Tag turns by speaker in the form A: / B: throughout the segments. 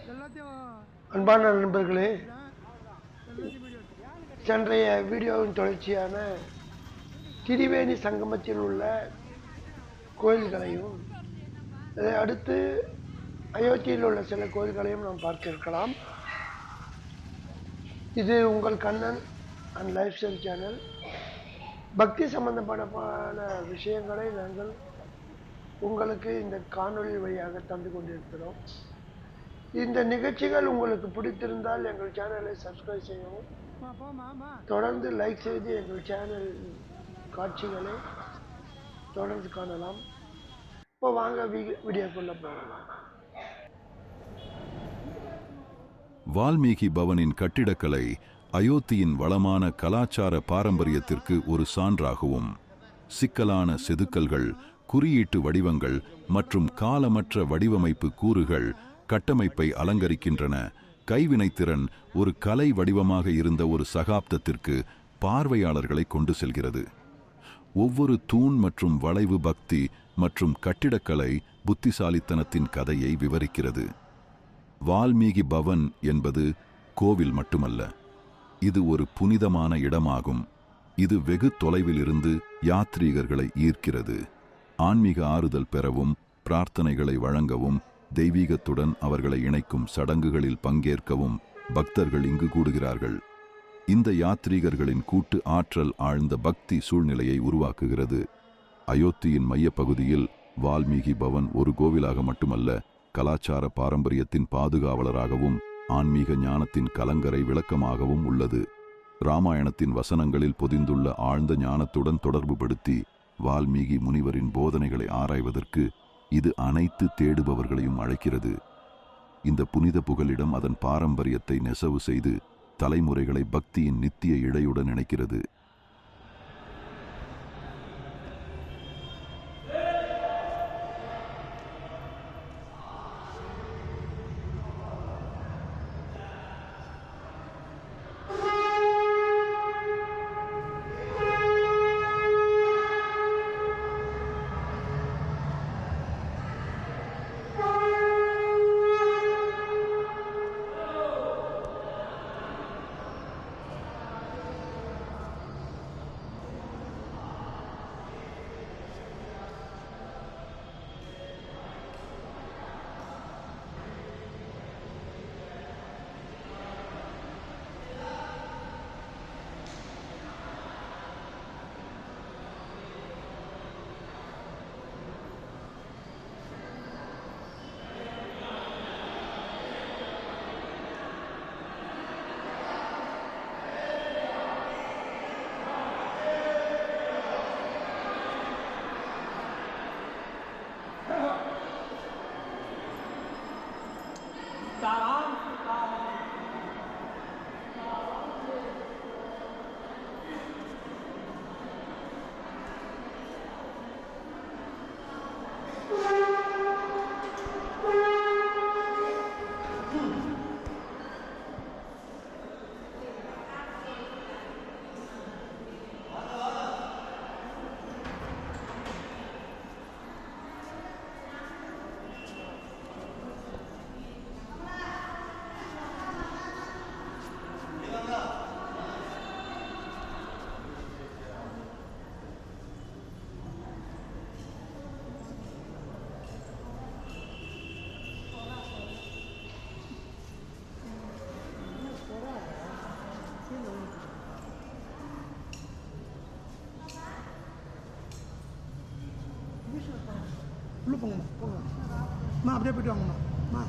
A: அன்பான நண்பர்களே, சென்றைய வீடியோவின் தொடர்ச்சியான திரிவேணி சங்கமத்தில் உள்ள கோயில்களையும் அதை அடுத்து அயோத்தியில் உள்ள சில கோயில்களையும் நாம் பார்க்க இருக்கலாம். இது உங்கள் Kannan and life style channel. பக்தி சம்பந்தப்பட்ட விஷயங்களை நாங்கள் உங்களுக்கு இந்த காணொலி வழியாக தந்து கொண்டிருக்கிறோம். இந்த நிகழ்ச்சிகள் உங்களுக்கு பிடித்திருந்தால் எங்கள் சேனலை சப்ஸ்கிரைப் செய்யவும், தொடர்ந்து லைக் செய்து எங்கள் சேனல் காட்சிகளை தொடர்ந்து காணலாம். இப்போ வாங்க வீடியோக்குள்ள போகலாம்.
B: வால்மீகி பவனின் கட்டிடக்கலை அயோத்தியின் வளமான கலாச்சார பாரம்பரியத்திற்கு ஒரு சான்றாகவும், சிக்கலான செதுக்கல்கள், குறியீட்டு வடிவங்கள் மற்றும் காலமற்ற வடிவமைப்பு கூறுகள் கட்டமைப்பை அலங்கரிக்கின்றன. கைவினைத்திறன் ஒரு கலை வடிவமாக இருந்த ஒரு சகாப்தத்திற்கு பார்வையாளர்களை கொண்டு செல்கிறது. ஒவ்வொரு தூண் மற்றும் வளைவு பக்தி மற்றும் கட்டிடக்கலை புத்திசாலித்தனத்தின் கதையை விவரிக்கிறது. வால்மீகி பவன் என்பது கோவில் மட்டுமல்ல, இது ஒரு புனிதமான இடமாகும். இது வெகு தொலைவில் இருந்து யாத்ரீகர்களை ஈர்க்கிறது. ஆன்மீக ஆறுதல் பெறவும், பிரார்த்தனைகளை வழங்கவும், தெய்வீகத்துடன் அவர்களை இணைக்கும் சடங்குகளில் பங்கேற்கவும் பக்தர்கள் இங்கு கூடுகிறார்கள். இந்த யாத்ரீகர்களின் கூட்டு ஆற்றல் ஆழ்ந்த பக்தி சூழ்நிலையை உருவாக்குகிறது. அயோத்தியின் மையப்பகுதியில் வால்மீகி பவன் ஒரு கோவிலாக மட்டுமல்ல, கலாச்சார பாரம்பரியத்தின் பாதுகாவலராகவும் ஆன்மீக ஞானத்தின் கலங்கரை விளக்கமாகவும் உள்ளது. இராமாயணத்தின் வசனங்களில் பொதிந்துள்ள ஆழ்ந்த ஞானத்துடன் தொடர்புபடுத்தி வால்மீகி முனிவரின் போதனைகளை ஆராய்வதற்கு இது அனைத்து தேடுபவர்களையும் அழைக்கிறது. இந்த புனித புகலிடம் அதன் பாரம்பரியத்தை நெசவு செய்து தலைமுறைகளை பக்தியின் நித்திய இழையுடன் இணைக்கிறது.
A: உள்ள போங்கம்மா, போங்க அப்படியே போயிட்டு வாங்கம்மா.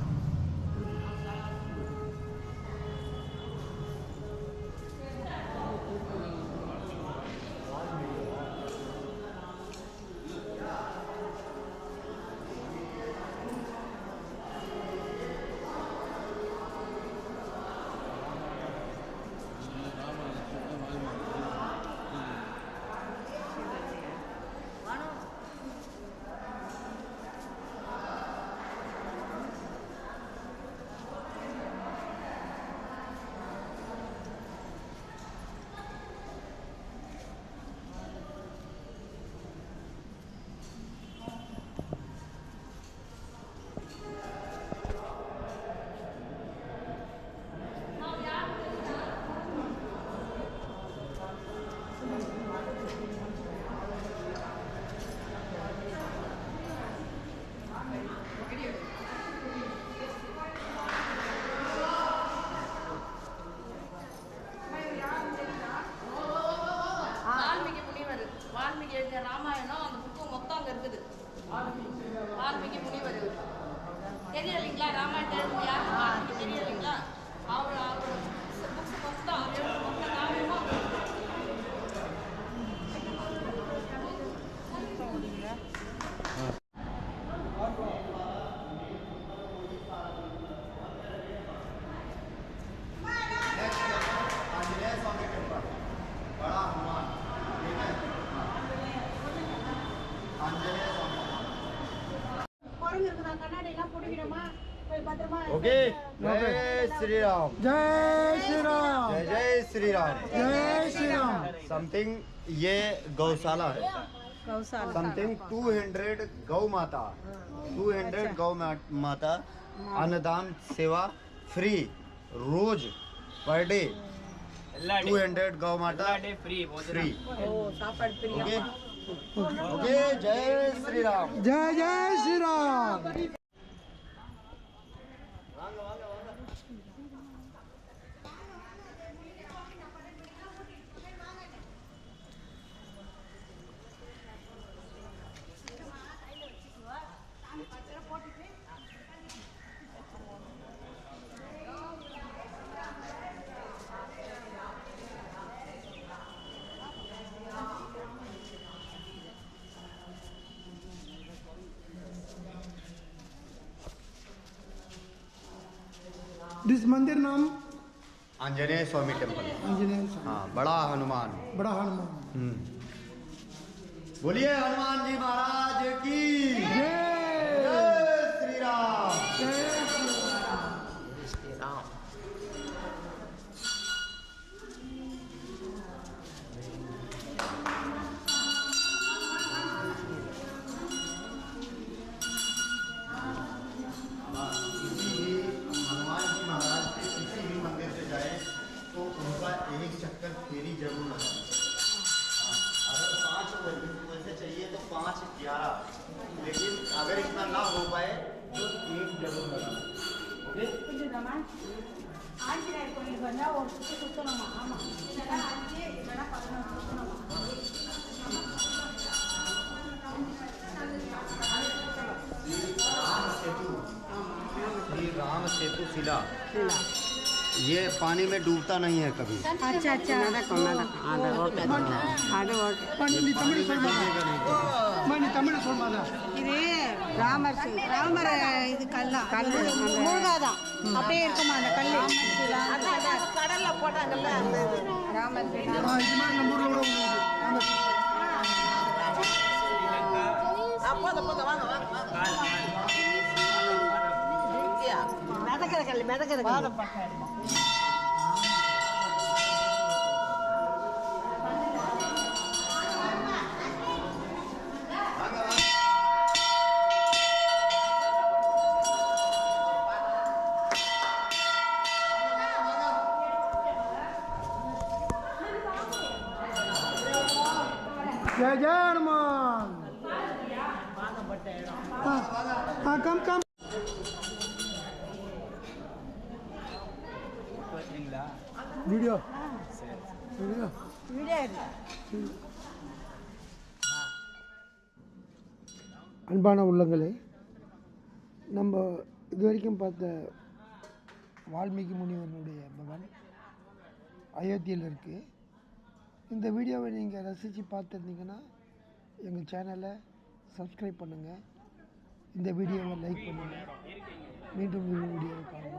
C: ओके जय श्री राम
A: जय श्री राम
C: जय श्री राम
A: जय श्री राम।
C: समथिंग ये गौशाला है
D: गौशाला
C: समथिंग 200 गौ माता 200 गौ माता अन्नदान सेवा फ्री रोज पर डे 200 गौ माता फ्री
D: ओ सापड़ प्रिया
C: ओके ओके जय श्री राम
A: जय जय श्री राम। दिस मंदिर नाम
C: आंजनेय स्वामी टेम्पल
A: आंजनेय स्वामी,
C: हाँ बड़ा हनुमान
A: बड़ा हनुमान।
C: बोलिए हनुमान जी महाराज की
A: जय
C: जय श्री राम
A: जय श्री राम।
C: हनुमान जी महाराज के किसी भी मंदिर से जाए तो उनका एक चक्कर फेरी जरूर लगाए। अगर 5 वैसे चाहिए तो 5 11, लेकिन अगर इतना ना हो पाए तो एक जरूर लगाना। ओके
D: ஆஞ்சநேயர் கோயிலுக்கு வந்தா ஒரு சுத்தி சுத்தணுமா? ஆமா இல்லைன்னா 5 இல்லைன்னா 11 சுத்தணுமா?
C: श्री राम सेतु शिला ये पानी में डूबता नहीं है कभी।
D: अच्छा अच्छा
A: நீ தமிழ் சொல்லுமா? நீ தமிழ் சொல்லுமாதா?
D: இது ராமர் இது கல்லா மூழ்காதான் அப்படியே இருக்குமா அந்த கல்லு? கடல்ல போட்டாங்கல்ல அந்த ராமர்
A: இது மாதிரி நம்ம ஊர்ல கூட ஒண்ணு இருக்கு.
D: மிதக்கிற கல்லு மிதக்கிற கல்லு
A: जय जय हनुमान। हाँ हाँ कम कम वीडियो वीडियो அன்பான உள்ளங்களே, நம்ம இது வரைக்கும் பார்த்த வால்மீகி முனிவனுடைய பகவான் அயோத்தியில் இருக்குது. இந்த வீடியோவை நீங்கள் ரசித்து பார்த்துருந்தீங்கன்னா எங்கள் சேனலை சப்ஸ்கிரைப் பண்ணுங்கள், இந்த வீடியோவை லைக் பண்ணுங்கள். மீண்டும் வீடியோவை காணுங்கள்.